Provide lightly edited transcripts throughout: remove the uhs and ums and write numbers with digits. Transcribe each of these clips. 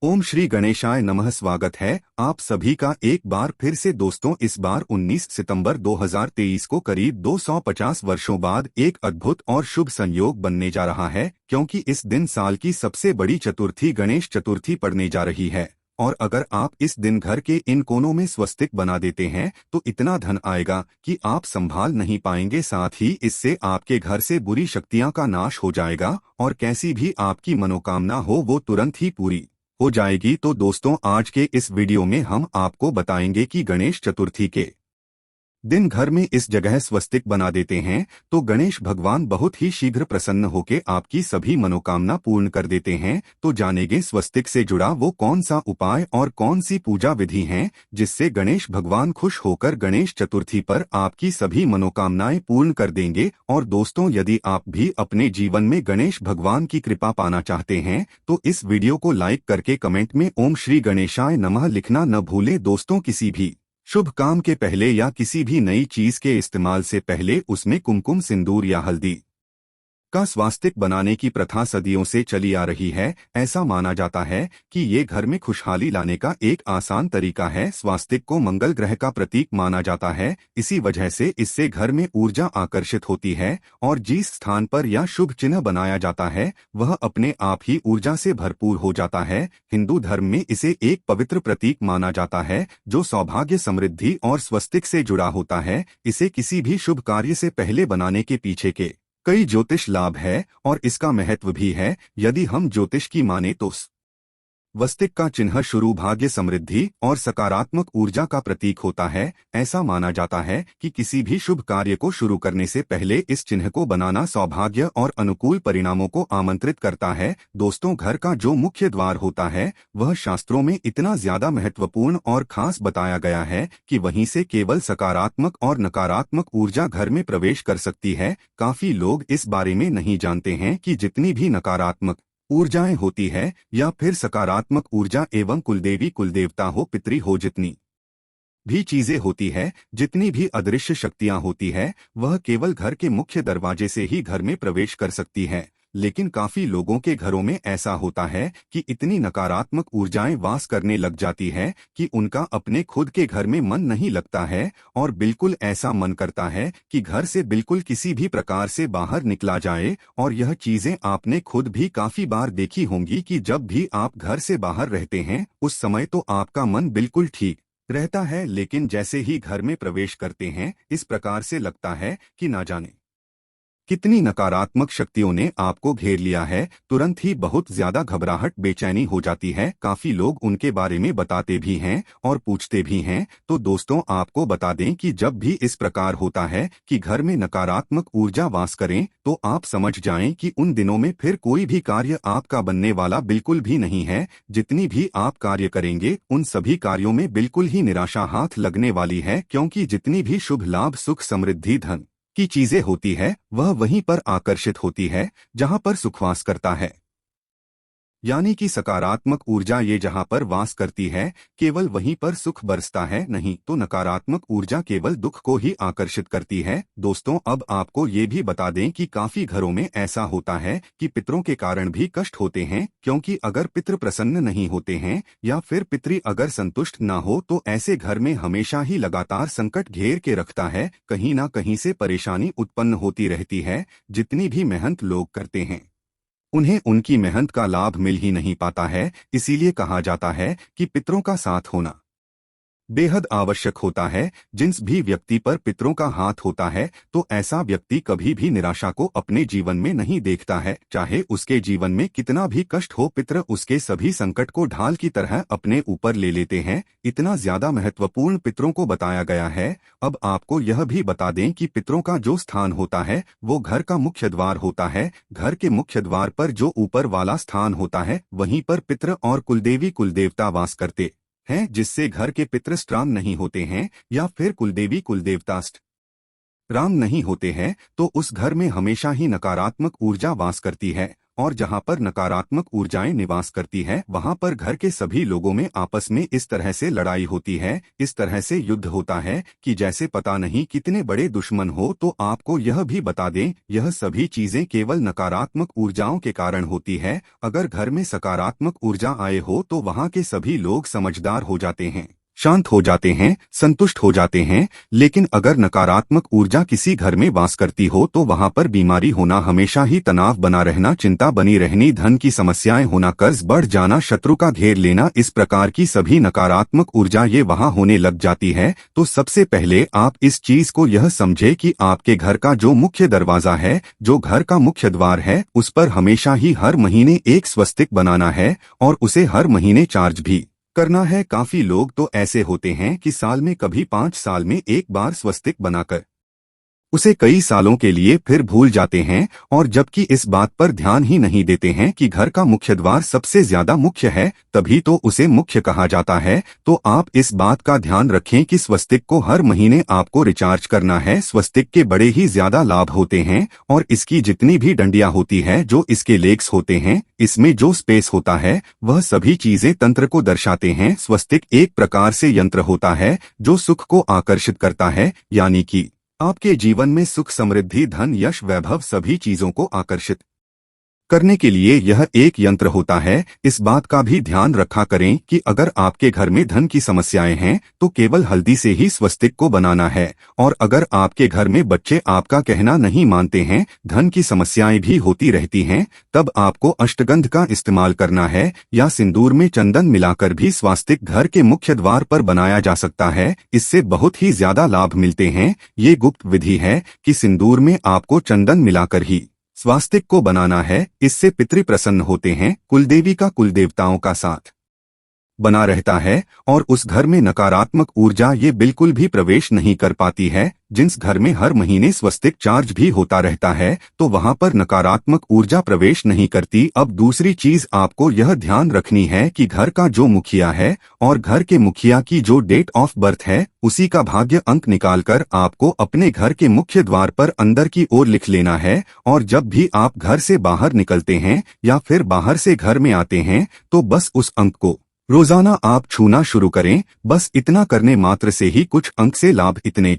ओम श्री गणेशाय नमः। स्वागत है आप सभी का एक बार फिर से दोस्तों। इस बार 19 सितंबर 2023 को करीब 250 वर्षों बाद एक अद्भुत और शुभ संयोग बनने जा रहा है, क्योंकि इस दिन साल की सबसे बड़ी चतुर्थी गणेश चतुर्थी पड़ने जा रही है। और अगर आप इस दिन घर के इन कोनों में स्वस्तिक बना देते हैं तो इतना धन आएगा कि आप संभाल नहीं पाएंगे। साथ ही इससे आपके घर से बुरी शक्तियां का नाश हो जाएगा और कैसी भी आपकी मनोकामना हो वो तुरंत ही पूरी हो जाएगी। तो दोस्तों, आज के इस वीडियो में हम आपको बताएंगे कि गणेश चतुर्थी के दिन घर में इस जगह स्वस्तिक बना देते हैं तो गणेश भगवान बहुत ही शीघ्र प्रसन्न होकर आपकी सभी मनोकामना पूर्ण कर देते हैं। तो जानेंगे स्वस्तिक से जुड़ा वो कौन सा उपाय और कौन सी पूजा विधि है जिससे गणेश भगवान खुश होकर गणेश चतुर्थी पर आपकी सभी मनोकामनाएं पूर्ण कर देंगे। और दोस्तों, यदि आप भी अपने जीवन में गणेश भगवान की कृपा पाना चाहते हैं तो इस वीडियो को लाइक करके कमेंट में ओम श्री गणेशाय नमः लिखना न भूले। दोस्तों, किसी भी शुभ काम के पहले या किसी भी नई चीज के इस्तेमाल से पहले उसमें कुमकुम, सिंदूर या हल्दी का स्वास्तिक बनाने की प्रथा सदियों से चली आ रही है। ऐसा माना जाता है कि ये घर में खुशहाली लाने का एक आसान तरीका है। स्वास्तिक को मंगल ग्रह का प्रतीक माना जाता है, इसी वजह से इससे घर में ऊर्जा आकर्षित होती है और जिस स्थान पर यह शुभ चिन्ह बनाया जाता है वह अपने आप ही ऊर्जा से भरपूर हो जाता है। हिंदू धर्म में इसे एक पवित्र प्रतीक माना जाता है जो सौभाग्य, समृद्धि और स्वस्तिक से जुड़ा होता है। इसे किसी भी शुभ कार्य से पहले बनाने के पीछे के कई ज्योतिष लाभ है और इसका महत्व भी है। यदि हम ज्योतिष की माने तो स्वस्तिक का चिन्ह शुरू भाग्य, समृद्धि और सकारात्मक ऊर्जा का प्रतीक होता है। ऐसा माना जाता है कि किसी भी शुभ कार्य को शुरू करने से पहले इस चिन्ह को बनाना सौभाग्य और अनुकूल परिणामों को आमंत्रित करता है। दोस्तों, घर का जो मुख्य द्वार होता है वह शास्त्रों में इतना ज्यादा महत्वपूर्ण और खास बताया गया है कि वहीं से केवल सकारात्मक और नकारात्मक ऊर्जा घर में प्रवेश कर सकती है। काफी लोग इस बारे में नहीं जानते हैं कि जितनी भी नकारात्मक ऊर्जाएं होती है या फिर सकारात्मक ऊर्जा एवं कुलदेवी, कुलदेवता हो, पितरी हो, जितनी भी चीजें होती है, जितनी भी अदृश्य शक्तियां होती है, वह केवल घर के मुख्य दरवाजे से ही घर में प्रवेश कर सकती है। लेकिन काफी लोगों के घरों में ऐसा होता है कि इतनी नकारात्मक ऊर्जाएं वास करने लग जाती है कि उनका अपने खुद के घर में मन नहीं लगता है और बिल्कुल ऐसा मन करता है कि घर से बिल्कुल किसी भी प्रकार से बाहर निकला जाए। और यह चीजें आपने खुद भी काफी बार देखी होंगी कि जब भी आप घर से बाहर रहते हैं उस समय तो आपका मन बिल्कुल ठीक रहता है, लेकिन जैसे ही घर में प्रवेश करते हैं इस प्रकार से लगता है कि ना जाने कितनी नकारात्मक शक्तियों ने आपको घेर लिया है। तुरंत ही बहुत ज्यादा घबराहट, बेचैनी हो जाती है। काफी लोग उनके बारे में बताते भी हैं और पूछते भी हैं। तो दोस्तों, आपको बता दें कि जब भी इस प्रकार होता है कि घर में नकारात्मक ऊर्जा वास करें तो आप समझ जाएं कि उन दिनों में फिर कोई भी कार्य आपका बनने वाला बिल्कुल भी नहीं है। जितनी भी आप कार्य करेंगे उन सभी कार्यों में बिल्कुल ही निराशा हाथ लगने वाली है, क्योंकि जितनी भी शुभ लाभ, सुख, समृद्धि, धन की चीजें होती है वह वहीं पर आकर्षित होती है जहां पर सुख वास करता है। यानी कि सकारात्मक ऊर्जा ये जहां पर वास करती है केवल वहीं पर सुख बरसता है, नहीं तो नकारात्मक ऊर्जा केवल दुख को ही आकर्षित करती है। दोस्तों, अब आपको ये भी बता दें कि काफी घरों में ऐसा होता है कि पितरों के कारण भी कष्ट होते हैं, क्योंकि अगर पितृ प्रसन्न नहीं होते हैं या फिर पितरी अगर संतुष्ट ना हो तो ऐसे घर में हमेशा ही लगातार संकट घेर के रखता है। कहीं ना कहीं से परेशानी उत्पन्न होती रहती है। जितनी भी मेहनत लोग करते हैं उन्हें उनकी मेहनत का लाभ मिल ही नहीं पाता है। इसीलिए कहा जाता है कि पितरों का साथ होना बेहद आवश्यक होता है। जिस भी व्यक्ति पर पितरों का हाथ होता है तो ऐसा व्यक्ति कभी भी निराशा को अपने जीवन में नहीं देखता है। चाहे उसके जीवन में कितना भी कष्ट हो, पितर उसके सभी संकट को ढाल की तरह अपने ऊपर ले लेते हैं। इतना ज्यादा महत्वपूर्ण पितरों को बताया गया है। अब आपको यह भी बता दें कि पितरों का जो स्थान होता है वो घर का मुख्य द्वार होता है। घर के मुख्य द्वार पर जो ऊपर वाला स्थान होता है वहीं पर पितर और कुलदेवी, कुलदेवता वास करते हैं, जिससे घर के पितृ स्ट्रांग नहीं होते हैं या फिर कुलदेवी, कुलदेवता स्ट्रांग नहीं होते हैं तो उस घर में हमेशा ही नकारात्मक ऊर्जा वास करती है। और जहां पर नकारात्मक ऊर्जाएं निवास करती है वहां पर घर के सभी लोगों में आपस में इस तरह से लड़ाई होती है, इस तरह से युद्ध होता है कि जैसे पता नहीं कितने बड़े दुश्मन हो। तो आपको यह भी बता दें, यह सभी चीजें केवल नकारात्मक ऊर्जाओं के कारण होती है। अगर घर में सकारात्मक ऊर्जा आए हो तो वहां के सभी लोग समझदार हो जाते हैं, शांत हो जाते हैं, संतुष्ट हो जाते हैं। लेकिन अगर नकारात्मक ऊर्जा किसी घर में वास करती हो तो वहां पर बीमारी होना, हमेशा ही तनाव बना रहना, चिंता बनी रहनी, धन की समस्याएं होना, कर्ज बढ़ जाना, शत्रु का घेर लेना, इस प्रकार की सभी नकारात्मक ऊर्जा ये वहां होने लग जाती है। तो सबसे पहले आप इस चीज को यह समझे कि आपके घर का जो मुख्य दरवाजा है, जो घर का मुख्य द्वार है, उस पर हमेशा ही हर महीने एक स्वस्तिक बनाना है और उसे हर महीने चार्ज भी करना है। काफी लोग तो ऐसे होते हैं कि साल में कभी 5 साल में एक बार स्वस्तिक बनाकर उसे कई सालों के लिए फिर भूल जाते हैं, और जबकि इस बात पर ध्यान ही नहीं देते हैं कि घर का मुख्य द्वार सबसे ज्यादा मुख्य है, तभी तो उसे मुख्य कहा जाता है। तो आप इस बात का ध्यान रखें कि स्वस्तिक को हर महीने आपको रिचार्ज करना है। स्वस्तिक के बड़े ही ज्यादा लाभ होते हैं, और इसकी जितनी भी डंडियां होती है, जो इसके लेग्स होते हैं, इसमें जो स्पेस होता है, वह सभी चीजें तंत्र को दर्शाते हैं। स्वस्तिक एक प्रकार से यंत्र होता है जो सुख को आकर्षित करता है, यानी कि आपके जीवन में सुख, समृद्धि, धन, यश, वैभव सभी चीजों को आकर्षित करने के लिए यह एक यंत्र होता है। इस बात का भी ध्यान रखा करें कि अगर आपके घर में धन की समस्याएं हैं तो केवल हल्दी से ही स्वस्तिक को बनाना है, और अगर आपके घर में बच्चे आपका कहना नहीं मानते हैं, धन की समस्याएं भी होती रहती हैं, तब आपको अष्टगंध का इस्तेमाल करना है, या सिंदूर में चंदन मिलाकर भी स्वास्तिक घर के मुख्य द्वार पर बनाया जा सकता है। इससे बहुत ही ज्यादा लाभ मिलते हैं। ये गुप्त विधि है कि सिंदूर में आपको चंदन मिलाकर ही स्वास्तिक को बनाना है। इससे पितृ प्रसन्न होते हैं, कुलदेवी का, कुलदेवताओं का साथ बना रहता है, और उस घर में नकारात्मक ऊर्जा ये बिल्कुल भी प्रवेश नहीं कर पाती है। जिस घर में हर महीने स्वस्तिक चार्ज भी होता रहता है तो वहां पर नकारात्मक ऊर्जा प्रवेश नहीं करती। अब दूसरी चीज आपको यह ध्यान रखनी है कि घर का जो मुखिया है और घर के मुखिया की जो डेट ऑफ बर्थ है, उसी का भाग्य अंक निकालकर आपको अपने घर के मुख्य द्वार पर अंदर की ओर लिख लेना है। और जब भी आप घर से बाहर निकलते हैं या फिर बाहर से घर में आते हैं तो बस उस अंक को रोजाना आप छूना शुरू करें। बस इतना करने मात्र से ही कुछ अंक से लाभ इतने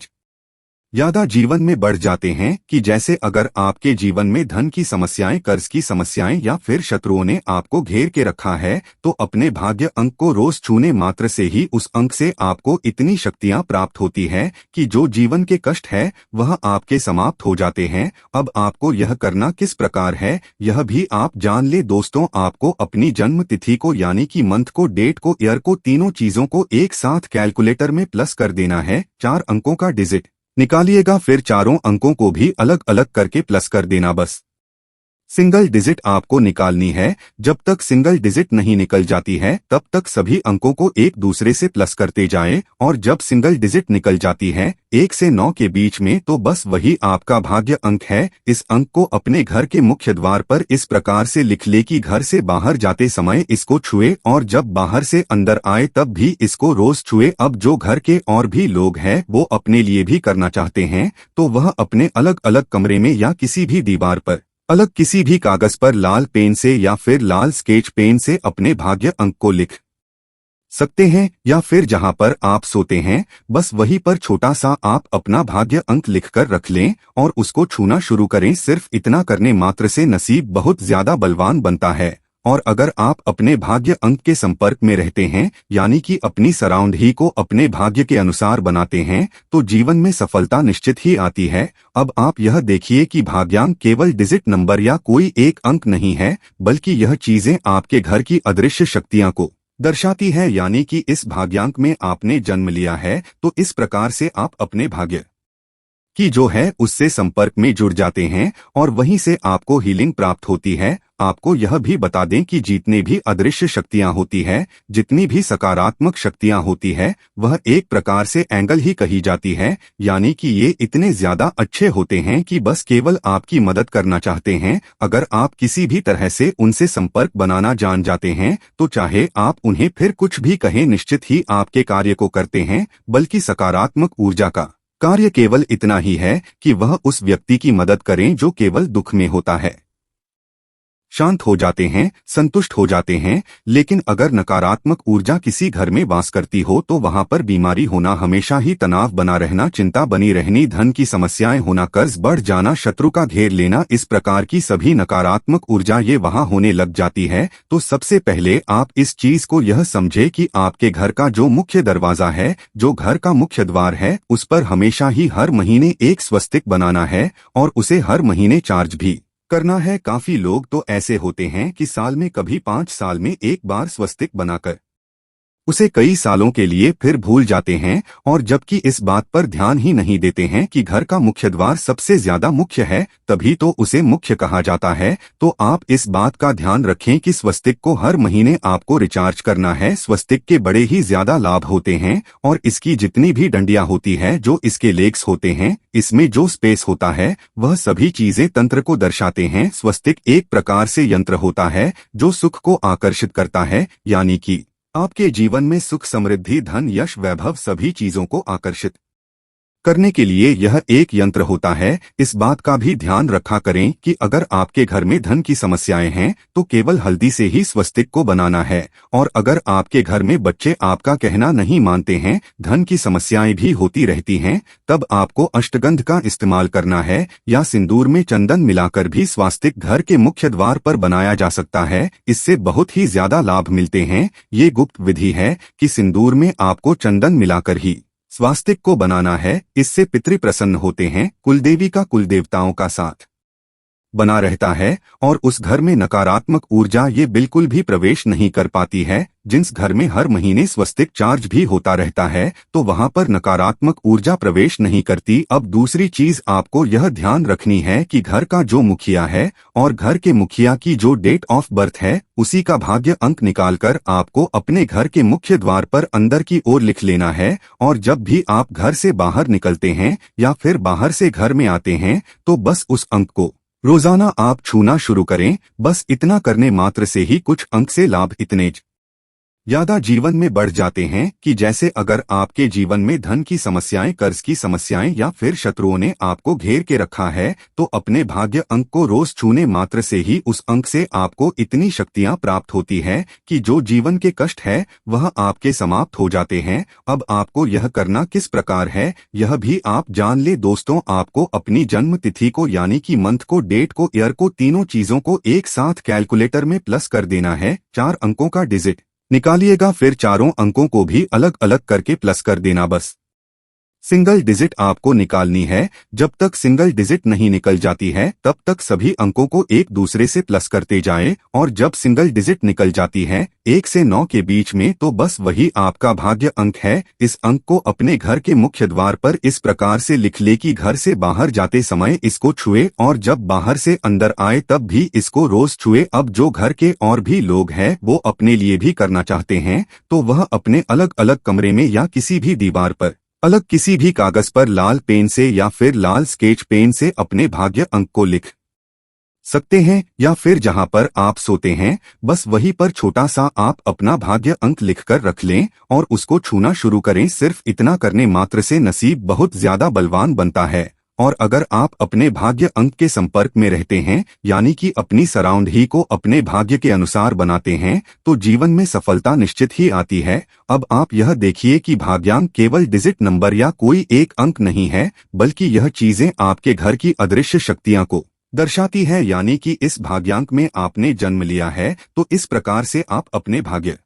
ज्यादा जीवन में बढ़ जाते हैं कि जैसे अगर आपके जीवन में धन की समस्याएं, कर्ज की समस्याएं या फिर शत्रुओं ने आपको घेर के रखा है, तो अपने भाग्य अंक को रोज छूने मात्र से ही उस अंक से आपको इतनी शक्तियां प्राप्त होती है कि जो जीवन के कष्ट है वह आपके समाप्त हो जाते हैं। अब आपको यह करना किस प्रकार है, यह भी आप जान ले दोस्तों। आपको अपनी जन्म तिथि को, यानी कि मंथ को, डेट को, ईयर को, तीनों चीजों को एक साथ कैलकुलेटर में प्लस कर देना है। 4 अंकों का डिजिट निकालिएगा, फिर चारों अंकों को भी अलग अलग करके प्लस कर देना। बस सिंगल डिजिट आपको निकालनी है। जब तक सिंगल डिजिट नहीं निकल जाती है तब तक सभी अंकों को एक दूसरे से प्लस करते जाएं, और जब सिंगल डिजिट निकल जाती है 1 से 9 के बीच में, तो बस वही आपका भाग्य अंक है। इस अंक को अपने घर के मुख्य द्वार पर इस प्रकार से लिख ले कि घर से बाहर जाते समय इसको छुए, और जब बाहर से अंदर आए तब भी इसको रोज छुए। अब जो घर के और भी लोग हैं वो अपने लिए भी करना चाहते हैं तो वह अपने अलग अलग कमरे में या किसी भी दीवार पर अलग किसी भी कागज पर लाल पेन से या फिर लाल स्केच पेन से अपने भाग्य अंक को लिख सकते हैं, या फिर जहां पर आप सोते हैं बस वहीं पर छोटा सा आप अपना भाग्य अंक लिखकर रख लें और उसको छूना शुरू करें। सिर्फ इतना करने मात्र से नसीब बहुत ज्यादा बलवान बनता है। और अगर आप अपने भाग्य अंक के संपर्क में रहते हैं, यानी कि अपनी सराउंड ही को अपने भाग्य के अनुसार बनाते हैं, तो जीवन में सफलता निश्चित ही आती है। अब आप यह देखिए कि भाग्यांक केवल डिजिट नंबर या कोई एक अंक नहीं है, बल्कि यह चीजें आपके घर की अदृश्य शक्तियां को दर्शाती है। यानी कि इस भाग्यांक में आपने जन्म लिया है तो इस प्रकार से आप अपने भाग्य की जो है उससे संपर्क में जुड़ जाते हैं और वहीं से आपको हीलिंग प्राप्त होती है। आपको यह भी बता दें कि जितनी भी अदृश्य शक्तियां होती है, जितनी भी सकारात्मक शक्तियां होती है, वह एक प्रकार से एंगल ही कही जाती है। यानी कि ये इतने ज्यादा अच्छे होते हैं कि बस केवल आपकी मदद करना चाहते हैं। अगर आप किसी भी तरह से उनसे संपर्क बनाना जान जाते हैं तो चाहे आप उन्हें फिर कुछ भी कहें, निश्चित ही आपके कार्य को करते हैं। बल्कि सकारात्मक ऊर्जा का कार्य केवल इतना ही है कि वह उस व्यक्ति की मदद करें जो केवल दुख में होता है। शांत हो जाते हैं, संतुष्ट हो जाते हैं। लेकिन अगर नकारात्मक ऊर्जा किसी घर में वास करती हो तो वहां पर बीमारी होना, हमेशा ही तनाव बना रहना, चिंता बनी रहनी, धन की समस्याएं होना, कर्ज बढ़ जाना, शत्रु का घेर लेना, इस प्रकार की सभी नकारात्मक ऊर्जा ये वहां होने लग जाती है। तो सबसे पहले आप इस चीज को यह समझे कि आपके घर का जो मुख्य दरवाजा है, जो घर का मुख्य द्वार है, उस पर हमेशा ही हर महीने एक स्वस्तिक बनाना है और उसे हर महीने चार्ज भी करना है। काफी लोग तो ऐसे होते हैं कि साल में, कभी 5 साल में एक बार स्वस्तिक बनाकर उसे कई सालों के लिए फिर भूल जाते हैं, और जबकि इस बात पर ध्यान ही नहीं देते हैं कि घर का मुख्य द्वार सबसे ज्यादा मुख्य है, तभी तो उसे मुख्य कहा जाता है। तो आप इस बात का ध्यान रखें कि स्वस्तिक को हर महीने आपको रिचार्ज करना है। स्वस्तिक के बड़े ही ज्यादा लाभ होते हैं, और इसकी जितनी भी डंडियां होती है, जो इसके लेग्स होते हैं, इसमें जो स्पेस होता है, वह सभी चीजें तंत्र को दर्शाते हैं। स्वस्तिक एक प्रकार से यंत्र होता है जो सुख को आकर्षित करता है, यानी कि आपके जीवन में सुख, समृद्धि, धन, यश, वैभव सभी चीजों को आकर्षित करने के लिए यह एक यंत्र होता है। इस बात का भी ध्यान रखा करें कि अगर आपके घर में धन की समस्याएं हैं तो केवल हल्दी से ही स्वस्तिक को बनाना है, और अगर आपके घर में बच्चे आपका कहना नहीं मानते हैं, धन की समस्याएं भी होती रहती हैं, तब आपको अष्टगंध का इस्तेमाल करना है, या सिंदूर में चंदन मिलाकर भी स्वास्तिक घर के मुख्य द्वार पर बनाया जा सकता है। इससे बहुत ही ज्यादा लाभ मिलते हैं। ये गुप्त विधि है कि सिंदूर में आपको चंदन मिलाकर ही स्वास्तिक को बनाना है। इससे पितृ प्रसन्न होते हैं, कुलदेवी का, कुलदेवताओं का साथ बना रहता है, और उस घर में नकारात्मक ऊर्जा ये बिल्कुल भी प्रवेश नहीं कर पाती है। जिस घर में हर महीने स्वस्तिक चार्ज भी होता रहता है, तो वहां पर नकारात्मक ऊर्जा प्रवेश नहीं करती। अब दूसरी चीज आपको यह ध्यान रखनी है कि घर का जो मुखिया है और घर के मुखिया की जो डेट ऑफ बर्थ है, उसी का भाग्य अंक निकालकर आपको अपने घर के मुख्य द्वार पर अंदर की ओर लिख लेना है। और जब भी आप घर से बाहर निकलते हैं या फिर बाहर से घर में आते हैं, तो बस उस अंक को रोजाना आप छूना शुरू करें। बस इतना करने मात्र से ही कुछ अंक से लाभ इतने ज्यादा जीवन में बढ़ जाते हैं कि जैसे अगर आपके जीवन में धन की समस्याएं, कर्ज की समस्याएं या फिर शत्रुओं ने आपको घेर के रखा है, तो अपने भाग्य अंक को रोज छूने मात्र से ही उस अंक से आपको इतनी शक्तियां प्राप्त होती है कि जो जीवन के कष्ट है वह आपके समाप्त हो जाते हैं। अब आपको यह करना किस प्रकार है, यह भी आप जान ले दोस्तों। आपको अपनी जन्म तिथि को, यानी कि मंथ को, डेट को, ईयर को, तीनों चीजों को एक साथ कैलकुलेटर में प्लस कर देना है। 4 अंकों का डिजिट निकालिएगा, फिर चारों अंकों को भी अलग अलग करके प्लस कर देना। बस सिंगल डिजिट आपको निकालनी है। जब तक सिंगल डिजिट नहीं निकल जाती है, तब तक सभी अंकों को एक दूसरे से प्लस करते जाएं, और जब सिंगल डिजिट निकल जाती है 1 से 9 के बीच में, तो बस वही आपका भाग्य अंक है। इस अंक को अपने घर के मुख्य द्वार पर इस प्रकार से लिख ले कि घर से बाहर जाते समय इसको छुए, और जब बाहर से अंदर आए तब भी इसको रोज छुए। अब जो घर के और भी लोग हैं वो अपने लिए भी करना चाहते हैं, तो वह अपने अलग अलग कमरे में या किसी भी दीवार पर अलग किसी भी कागज पर लाल पेन से या फिर लाल स्केच पेन से अपने भाग्य अंक को लिख सकते हैं, या फिर जहां पर आप सोते हैं बस वहीं पर छोटा सा आप अपना भाग्य अंक लिखकर रख लें और उसको छूना शुरू करें। सिर्फ इतना करने मात्र से नसीब बहुत ज्यादा बलवान बनता है। और अगर आप अपने भाग्य अंक के संपर्क में रहते हैं, यानी कि अपनी सराउंड ही को अपने भाग्य के अनुसार बनाते हैं, तो जीवन में सफलता निश्चित ही आती है। अब आप यह देखिए कि भाग्यांक केवल डिजिट नंबर या कोई एक अंक नहीं है, बल्कि यह चीजें आपके घर की अदृश्य शक्तियां को दर्शाती है। यानी कि इस भाग्यांक में आपने जन्म लिया है, तो इस प्रकार से आप अपने भाग्य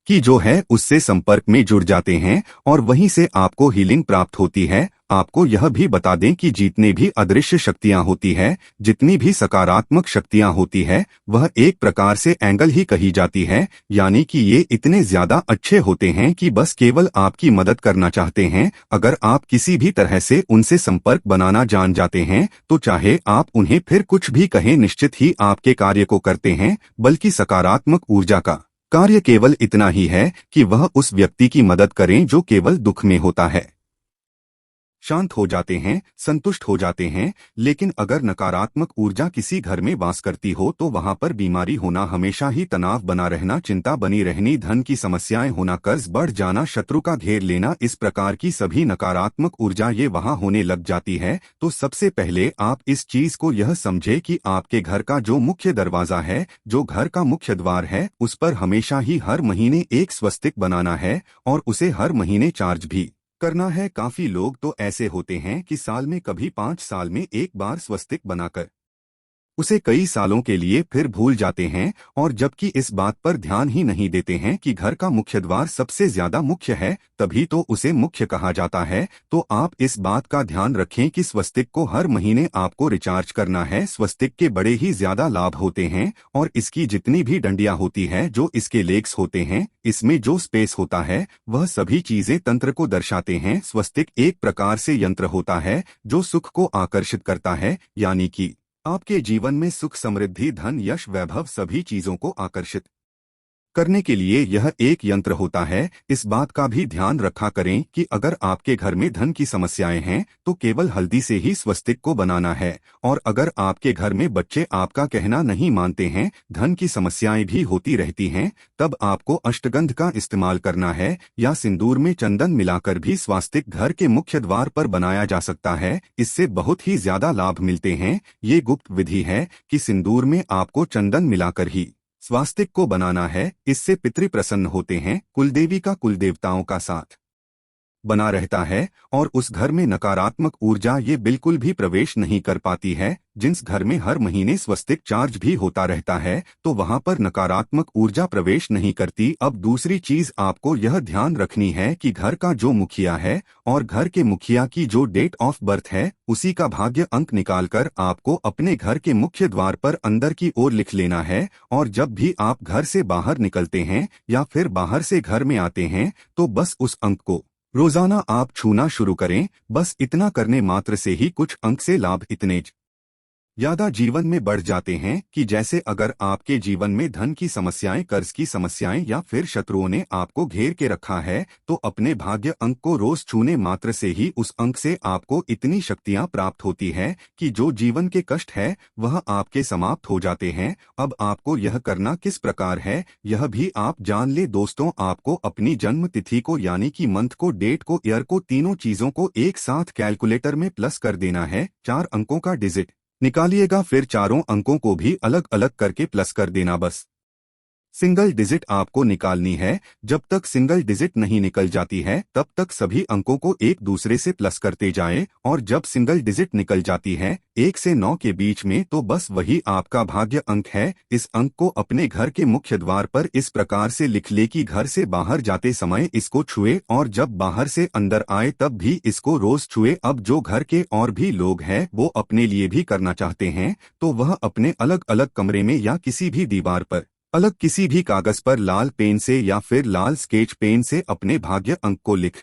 की जो है उससे संपर्क में जुड़ जाते हैं, और वहीं से आपको हीलिंग प्राप्त होती है। आपको यह भी बता दें कि जितनी भी अदृश्य शक्तियां होती है, जितनी भी सकारात्मक शक्तियां होती है, वह एक प्रकार से एंगल ही कही जाती है। यानी कि ये इतने ज्यादा अच्छे होते हैं कि बस केवल आपकी मदद करना चाहते हैं। अगर आप किसी भी तरह से उनसे संपर्क बनाना जान जाते हैं, तो चाहे आप उन्हें फिर कुछ भी कहें, निश्चित ही आपके कार्य को करते हैं। बल्कि सकारात्मक ऊर्जा का कार्य केवल इतना ही है कि वह उस व्यक्ति की मदद करें जो केवल दुख में होता है। शांत हो जाते हैं, संतुष्ट हो जाते हैं। लेकिन अगर नकारात्मक ऊर्जा किसी घर में वास करती हो तो वहां पर बीमारी होना, हमेशा ही तनाव बना रहना, चिंता बनी रहनी, धन की समस्याएं होना, कर्ज बढ़ जाना, शत्रु का घेर लेना, इस प्रकार की सभी नकारात्मक ऊर्जा ये वहां होने लग जाती है। तो सबसे पहले आप इस चीज को यह समझे कि आपके घर का जो मुख्य दरवाजा है, जो घर का मुख्य द्वार है, उस पर हमेशा ही हर महीने एक स्वस्तिक बनाना है और उसे हर महीने चार्ज भी करना है। काफी लोग तो ऐसे होते हैं कि साल में, कभी 5 साल में एक बार स्वस्तिक बनाकर उसे कई सालों के लिए फिर भूल जाते हैं, और जबकि इस बात पर ध्यान ही नहीं देते हैं कि घर का मुख्य द्वार सबसे ज्यादा मुख्य है, तभी तो उसे मुख्य कहा जाता है। तो आप इस बात का ध्यान रखें कि स्वस्तिक को हर महीने आपको रिचार्ज करना है। स्वस्तिक के बड़े ही ज्यादा लाभ होते हैं, और इसकी जितनी भी डंडियां होती है, जो इसके लेग्स होते हैं, इसमें जो स्पेस होता है, वह सभी चीजें तंत्र को दर्शाते हैं। स्वस्तिक एक प्रकार से यंत्र होता है जो सुख को आकर्षित करता है, यानी कि आपके जीवन में सुख, समृद्धि, धन, यश, वैभव सभी चीजों को आकर्षित करने के लिए यह एक यंत्र होता है। इस बात का भी ध्यान रखा करें कि अगर आपके घर में धन की समस्याएं हैं तो केवल हल्दी से ही स्वस्तिक को बनाना है। और अगर आपके घर में बच्चे आपका कहना नहीं मानते हैं, धन की समस्याएं भी होती रहती हैं, तब आपको अष्टगंध का इस्तेमाल करना है, या सिंदूर में चंदन मिलाकर भी स्वास्तिक घर के मुख्य द्वार पर बनाया जा सकता है। इससे बहुत ही ज्यादा लाभ मिलते हैं। ये गुप्त विधि है कि सिंदूर में आपको चंदन मिलाकर ही स्वास्तिक को बनाना है। इससे पितृ प्रसन्न होते हैं, कुलदेवी का कुलदेवताओं का साथ बना रहता है, और उस घर में नकारात्मक ऊर्जा ये बिल्कुल भी प्रवेश नहीं कर पाती है। जिस घर में हर महीने स्वस्तिक चार्ज भी होता रहता है, तो वहां पर नकारात्मक ऊर्जा प्रवेश नहीं करती। अब दूसरी चीज आपको यह ध्यान रखनी है कि घर का जो मुखिया है और घर के मुखिया की जो डेट ऑफ बर्थ है, उसी का भाग्य अंक निकालकर आपको अपने घर के मुख्य द्वार पर अंदर की ओर लिख लेना है। और जब भी आप घर से बाहर निकलते हैं या फिर बाहर से घर में आते हैं, तो बस उस अंक को रोजाना आप छूना शुरू करें। बस इतना करने मात्र से ही कुछ अंक से लाभ इतने ज्यादा जीवन में बढ़ जाते हैं कि जैसे अगर आपके जीवन में धन की समस्याएं, कर्ज की समस्याएं या फिर शत्रुओं ने आपको घेर के रखा है, तो अपने भाग्य अंक को रोज छूने मात्र से ही उस अंक से आपको इतनी शक्तियां प्राप्त होती है कि जो जीवन के कष्ट है वह आपके समाप्त हो जाते हैं। अब आपको यह करना किस प्रकार है, यह भी आप जान ले दोस्तों। आपको अपनी जन्म तिथि को, यानी कि मंथ को, डेट को, ईयर को, तीनों चीजों को एक साथ कैलकुलेटर में प्लस कर देना है। 4 अंकों का डिजिट निकालिएगा, फिर चारों अंकों को भी अलग अलग करके प्लस कर देना। बस सिंगल डिजिट आपको निकालनी है। जब तक सिंगल डिजिट नहीं निकल जाती है, तब तक सभी अंकों को एक दूसरे से प्लस करते जाएं, और जब सिंगल डिजिट निकल जाती है 1 से 9 के बीच में, तो बस वही आपका भाग्य अंक है। इस अंक को अपने घर के मुख्य द्वार पर इस प्रकार से लिख ले कि घर से बाहर जाते समय इसको छुए, और जब बाहर से अंदर आए तब भी इसको रोज छुए। अब जो घर के और भी लोग हैं वो अपने लिए भी करना चाहते हैं, तो वह अपने अलग अलग कमरे में या किसी भी दीवार पर अलग किसी भी कागज पर लाल पेन से या फिर लाल स्केच पेन से अपने भाग्य अंक को लिख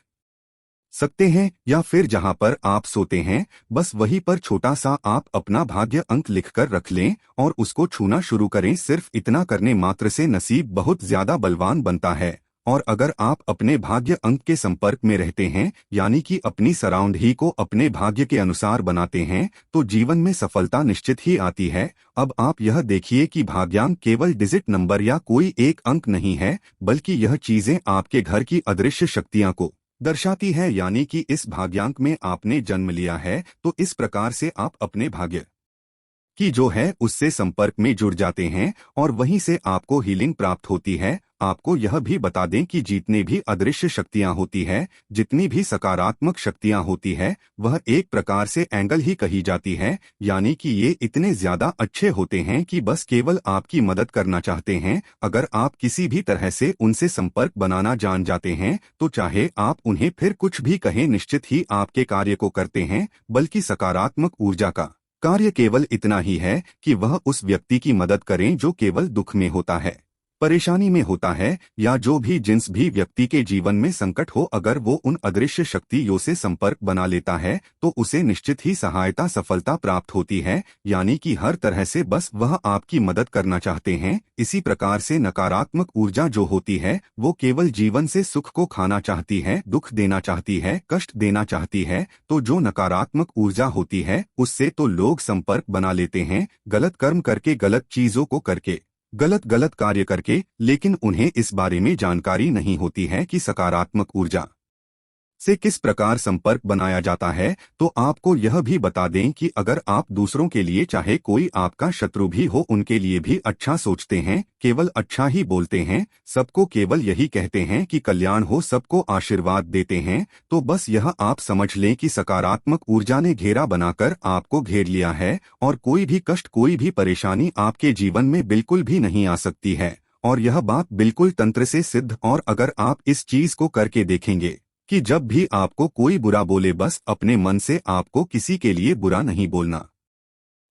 सकते हैं, या फिर जहां पर आप सोते हैं बस वहीं पर छोटा सा आप अपना भाग्य अंक लिखकर रख लें और उसको छूना शुरू करें। सिर्फ इतना करने मात्र से नसीब बहुत ज्यादा बलवान बनता है। और अगर आप अपने भाग्य अंक के संपर्क में रहते हैं, यानी कि अपनी सराउंड ही को अपने भाग्य के अनुसार बनाते हैं, तो जीवन में सफलता निश्चित ही आती है। अब आप यह देखिए कि भाग्यांक केवल डिजिट नंबर या कोई एक अंक नहीं है, बल्कि यह चीजें आपके घर की अदृश्य शक्तियां को दर्शाती है। यानी कि इस भाग्यांक में आपने जन्म लिया है, तो इस प्रकार से आप अपने भाग्य की जो है उससे संपर्क में जुड़ जाते हैं, और वहीं से आपको हीलिंग प्राप्त होती है। आपको यह भी बता दें कि जितने भी अदृश्य शक्तियां होती है, जितनी भी सकारात्मक शक्तियां होती है, वह एक प्रकार से एंगल ही कही जाती है। यानी कि ये इतने ज्यादा अच्छे होते हैं कि बस केवल आपकी मदद करना चाहते हैं। अगर आप किसी भी तरह से उनसे संपर्क बनाना जान जाते हैं, तो चाहे आप उन्हें फिर कुछ भी कहें, निश्चित ही आपके कार्य को करते हैं। बल्कि सकारात्मक ऊर्जा का कार्य केवल इतना ही है कि वह उस व्यक्ति की मदद करें जो केवल दुख में होता है। परेशानी में होता है या जो भी जिस भी व्यक्ति के जीवन में संकट हो, अगर वो उन अदृश्य शक्तियों से संपर्क बना लेता है तो उसे निश्चित ही सहायता सफलता प्राप्त होती है, यानी कि हर तरह से बस वह आपकी मदद करना चाहते हैं। इसी प्रकार से नकारात्मक ऊर्जा जो होती है वो केवल जीवन से सुख को खाना चाहती है, दुख देना चाहती है, कष्ट देना चाहती है। तो जो नकारात्मक ऊर्जा होती है उससे तो लोग संपर्क बना लेते हैं, गलत कर्म करके, गलत चीजों को करके, गलत गलत कार्य करके, लेकिन उन्हें इस बारे में जानकारी नहीं होती है कि सकारात्मक ऊर्जा से किस प्रकार संपर्क बनाया जाता है। तो आपको यह भी बता दें कि अगर आप दूसरों के लिए, चाहे कोई आपका शत्रु भी हो, उनके लिए भी अच्छा सोचते हैं, केवल अच्छा ही बोलते हैं, सबको केवल यही कहते हैं कि कल्याण हो, सबको आशीर्वाद देते हैं, तो बस यह आप समझ लें कि सकारात्मक ऊर्जा ने घेरा बनाकर आपको घेर लिया है और कोई भी कष्ट, कोई भी परेशानी आपके जीवन में बिल्कुल भी नहीं आ सकती है। और यह बात बिल्कुल तंत्र से सिद्ध। और अगर आप इस चीज को करके देखेंगे कि जब भी आपको कोई बुरा बोले, बस अपने मन से आपको किसी के लिए बुरा नहीं बोलना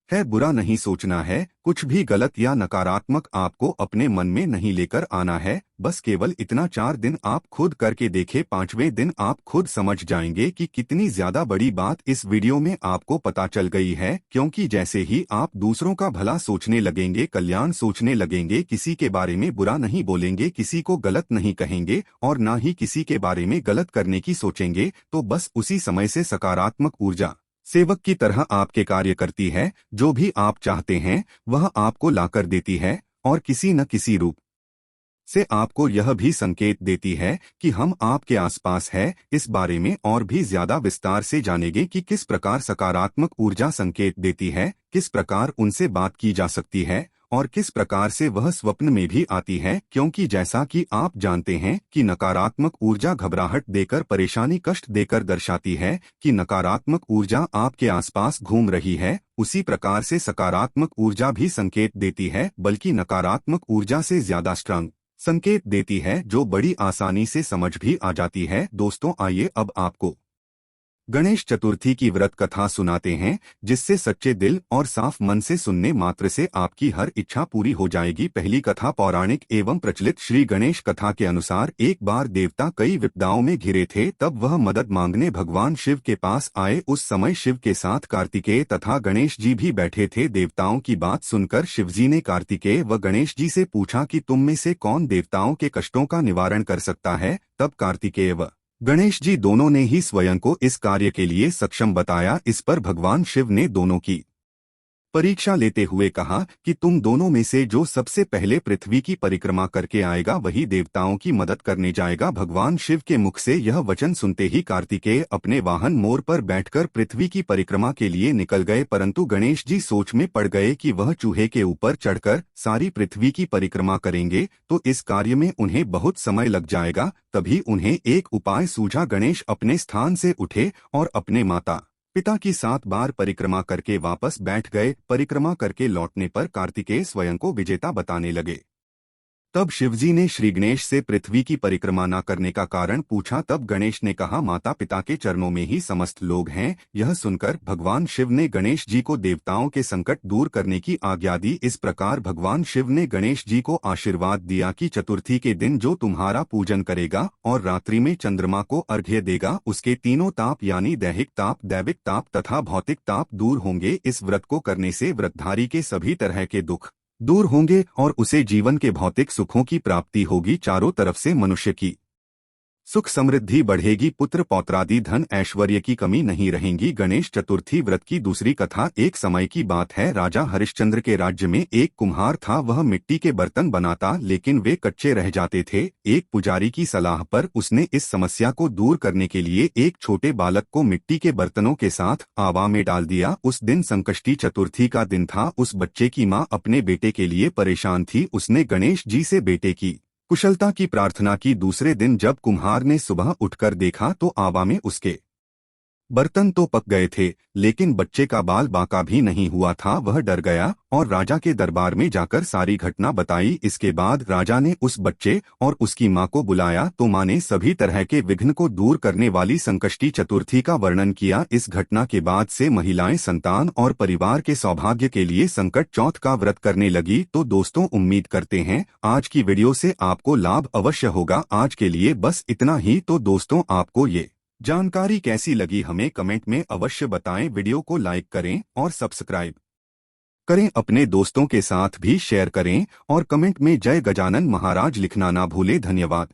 है, बुरा नहीं सोचना है, कुछ भी गलत या नकारात्मक आपको अपने मन में नहीं लेकर आना है। बस केवल इतना 4 दिन आप खुद करके देखें, 5वें दिन आप खुद समझ जाएंगे कि कितनी ज्यादा बड़ी बात इस वीडियो में आपको पता चल गई है। क्योंकि जैसे ही आप दूसरों का भला सोचने लगेंगे, कल्याण सोचने लगेंगे, किसी के बारे में बुरा नहीं बोलेंगे, किसी को गलत नहीं कहेंगे और ना ही किसी के बारे में गलत करने की सोचेंगे, तो बस उसी समय से सकारात्मक ऊर्जा सेवक की तरह आपके कार्य करती है। जो भी आप चाहते हैं वह आपको लाकर देती है और किसी न किसी रूप से आपको यह भी संकेत देती है कि हम आपके आसपास है। इस बारे में और भी ज्यादा विस्तार से जानेंगे कि किस प्रकार सकारात्मक ऊर्जा संकेत देती है, किस प्रकार उनसे बात की जा सकती है और किस प्रकार से वह स्वप्न में भी आती है। क्योंकि जैसा कि आप जानते हैं कि नकारात्मक ऊर्जा घबराहट देकर, परेशानी, कष्ट देकर दर्शाती है कि नकारात्मक ऊर्जा आपके आसपास घूम रही है, उसी प्रकार से सकारात्मक ऊर्जा भी संकेत देती है, बल्कि नकारात्मक ऊर्जा से ज्यादा स्ट्रांग संकेत देती है, जो बड़ी आसानी से समझ भी आ जाती है। दोस्तों, आइए अब आपको गणेश चतुर्थी की व्रत कथा सुनाते हैं, जिससे सच्चे दिल और साफ मन से सुनने मात्र से आपकी हर इच्छा पूरी हो जाएगी। पहली कथा पौराणिक एवं प्रचलित श्री गणेश कथा के अनुसार एक बार देवता कई विपदाओं में घिरे थे, तब वह मदद मांगने भगवान शिव के पास आए। उस समय शिव के साथ कार्तिकेय तथा गणेश जी भी बैठे थे। देवताओं की बात सुनकर शिवजी ने कार्तिकेय व गणेश जी से पूछा कि तुम में से कौन देवताओं के कष्टों का निवारण कर सकता है। तब कार्तिकेय व गणेश जी दोनों ने ही स्वयं को इस कार्य के लिए सक्षम बताया। इस पर भगवान शिव ने दोनों की परीक्षा लेते हुए कहा कि तुम दोनों में से जो सबसे पहले पृथ्वी की परिक्रमा करके आएगा वही देवताओं की मदद करने जाएगा। भगवान शिव के मुख से यह वचन सुनते ही कार्तिकेय अपने वाहन मोर पर बैठकर पृथ्वी की परिक्रमा के लिए निकल गए, परंतु गणेश जी सोच में पड़ गए कि वह चूहे के ऊपर चढ़कर सारी पृथ्वी की परिक्रमा करेंगे तो इस कार्य में उन्हें बहुत समय लग जाएगा। तभी उन्हें एक उपाय सूझा। गणेश अपने स्थान से उठे और अपने माता पिता की 7 बार परिक्रमा करके वापस बैठ गए। परिक्रमा करके लौटने पर कार्तिकेय स्वयं को विजेता बताने लगे। तब शिवजी ने श्री गणेश से पृथ्वी की परिक्रमा न करने का कारण पूछा। तब गणेश ने कहा, माता पिता के चरणों में ही समस्त लोग हैं। यह सुनकर भगवान शिव ने गणेश जी को देवताओं के संकट दूर करने की आज्ञा दी। इस प्रकार भगवान शिव ने गणेश जी को आशीर्वाद दिया कि चतुर्थी के दिन जो तुम्हारा पूजन करेगा और रात्रि में चंद्रमा को अर्घ्य देगा, उसके तीनों ताप यानी दैहिक ताप, दैविक ताप तथा भौतिक ताप दूर होंगे। इस व्रत को करने से व्रतधारी के सभी तरह के दुख दूर होंगे और उसे जीवन के भौतिक सुखों की प्राप्ति होगी। चारों तरफ से मनुष्य की सुख समृद्धि बढ़ेगी, पुत्र पौत्रादि धन ऐश्वर्य की कमी नहीं रहेगी। गणेश चतुर्थी व्रत की दूसरी कथा एक समय की बात है। राजा हरिश्चंद्र के राज्य में एक कुम्हार था। वह मिट्टी के बर्तन बनाता, लेकिन वे कच्चे रह जाते थे। एक पुजारी की सलाह पर उसने इस समस्या को दूर करने के लिए एक छोटे बालक को मिट्टी के बर्तनों के साथ आवा में डाल दिया। उस दिन संकष्टी चतुर्थी का दिन था। उस बच्चे की माँ अपने बेटे के लिए परेशान थी। उसने गणेश जी से बेटे की कुशलता की प्रार्थना की। दूसरे दिन जब कुम्हार ने सुबह उठकर देखा तो आवा में उसके बर्तन तो पक गए थे, लेकिन बच्चे का बाल बांका भी नहीं हुआ था। वह डर गया और राजा के दरबार में जाकर सारी घटना बताई। इसके बाद राजा ने उस बच्चे और उसकी मां को बुलाया तो मां ने सभी तरह के विघ्न को दूर करने वाली संकष्टी चतुर्थी का वर्णन किया। इस घटना के बाद से महिलाएं संतान और परिवार के सौभाग्य के लिए संकट चौथ का व्रत करने लगी। तो दोस्तों, उम्मीद करते हैं आज की वीडियो से आपको लाभ अवश्य होगा। आज के लिए बस इतना ही। तो दोस्तों, आपको ये जानकारी कैसी लगी हमें कमेंट में अवश्य बताएं। वीडियो को लाइक करें और सब्सक्राइब करें, अपने दोस्तों के साथ भी शेयर करें और कमेंट में जय गजानन महाराज लिखना ना भूलें। धन्यवाद।